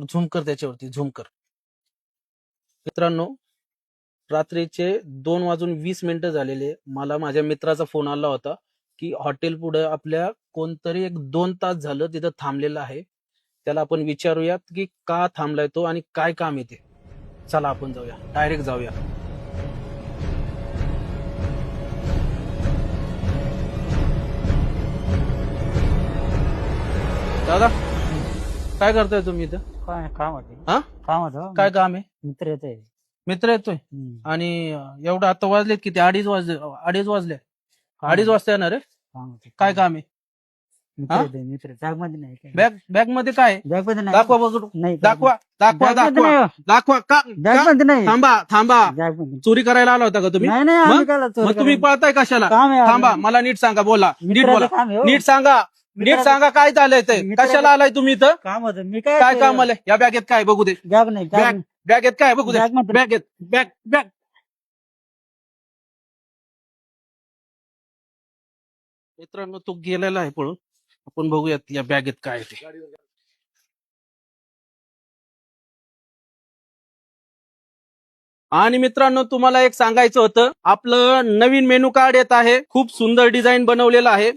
Zoom कर त्याच्यावरती, zoom कर. मित्रांनो, रात्रीचे 2:20 झालेले. मला माझ्या मित्राचा फोन आला होता की हॉटेल पुढे आपल्या कोणतरी 1-2 तास झालं तिथं थांबलेला आहे. त्याला आपण विचारूयात की का थांबलाय तो आणि काय काम आहे ते. चला आपण जाऊया, डायरेक्ट जाऊया. दादा, काय करताय तुम्ही इथं? काय काम होते? हा? काम होतं. काय काम आहे? मित्र येते. मित्र येतोय आणि एवढं आता वाजलेत किती? 2:30 वाजले. 2:30 वाजले. 2:30 वाजता येणार आहे. काम होते. काय काम आहे? मित्र हा? येते. मित्र बॅग मध्ये नाही काय? बॅग मध्ये काय आहे? बॅग मध्ये नाही. दाखवा बघू. नाही दाखवा दाखवा बॅग मध्ये दाखवा नाही. दाखवा. बॅग मध्ये नाही. थांबा थांबा. बॅग मध्ये चोरी करायला आला होता का तुम्ही? नाही. आम्ही मग? काय चोरी मग तुम्ही करायला? पळताय कशाला? काम आहे थांबा, आपलं. मला नीट सांगा, बोला नीट मित्राचं बोला. काम आहे, हो. नीट सांगा, नीट मित्राचं- सांगा काय झालंय ते. मित्राचं- कशाला आलाय तुम्ही इथं? काम होतं. मी काय काम आलंय? या बॅगेत काय बघू दे. बॅग नाही. बॅग बॅगेत काय बघू दे. बॅग मध्ये- बॅगेत बॅग बॅग. मित्रांनो, तो गेलेला आहे पळून. आपण बघूयात या बॅगेत काय आहे ते. आणि मित्रांनो, तुम्हाला एक सांगायचं होतं, आपलं नवीन मेनू कार्ड येत आहे. खूप सुंदर डिझाईन बनवलेलं आहे.